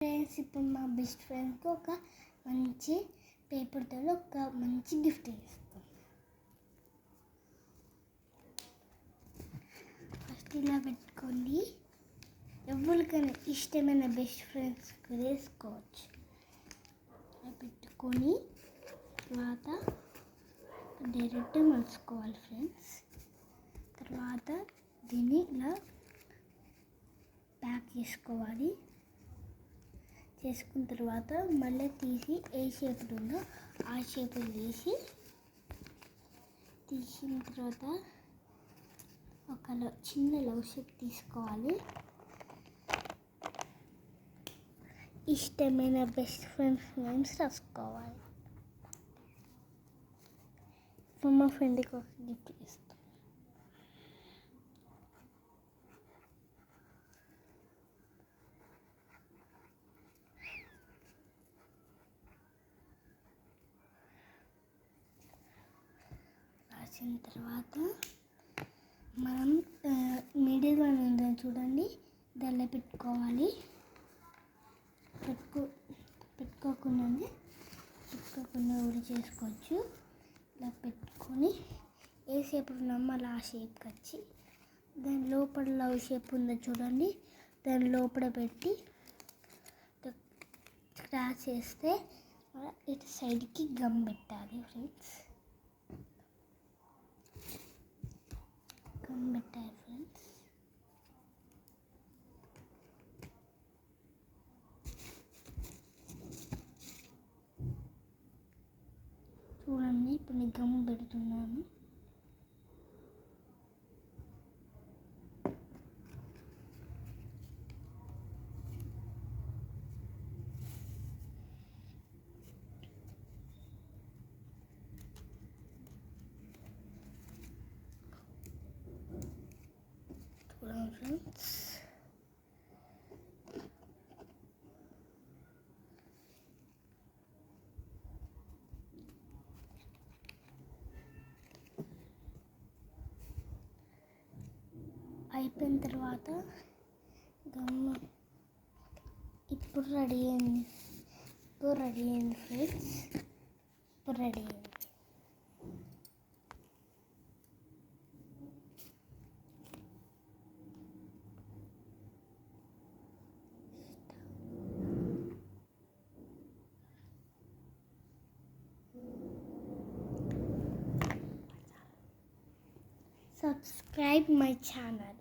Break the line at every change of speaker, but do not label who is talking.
Friends, ఇప్పుడు మా best ఫ్రెండ్కి ఒక మంచి పేపర్తో ఒక మంచి గిఫ్ట్ ఇస్తాం. ఫస్ట్ ఇలా పెట్టుకోండి. ఎవరికైనా ఇష్టమైన బెస్ట్ ఫ్రెండ్స్కి వేసుకోవచ్చు. ఇలా పెట్టుకొని తర్వాత డైరెక్ట్ మలుచుకోవాలి ఫ్రెండ్స్. తర్వాత దీన్ని ఇలా ప్యాక్ చేసుకోవాలి. చేసుకున్న తర్వాత మళ్ళీ తీసి ఏ షేప్లో ఉందో ఆ షేప్లో తీసిన తర్వాత ఒక చిన్న లవ్ షేప్ తీసుకోవాలి. ఇష్టమైన బెస్ట్ ఫ్రెండ్స్ నేమ్స్ రాసుకోవాలి. మా ఫ్రెండ్కి ఒక గిఫ్ట్ ఇస్తాం. రాసిన తర్వాత మనం మిడిల్ వన్ ఉందని చూడండి, దానిలో పెట్టుకోవాలి. పెట్టుకోకుండా కూడా చేసుకోవచ్చు. ఇలా పెట్టుకొని ఏ షేప్ ఉన్నామో అలా ఆ షేప్కి వచ్చి దాని లోపల లవ్ షేప్ ఉందో చూడండి, దాని లోపల పెట్టి క్రాస్ చేస్తే ఇటు సైడ్కి గమ్ పెట్టాలి ఫ్రెండ్స్. గమ్ పెట్టాలి ఫ్రెండ్స్. చూడండి, ఇప్పుడు నేను గమ్ పెడుతున్నాను. చూడండి ఫ్రెండ్స్, అయిపోయిన తర్వాత గమ్ ఇప్పుడు రెడీ అయింది ఫ్రెండ్స్. ఇప్పుడు రెడీ అయింది. Subscribe my channel.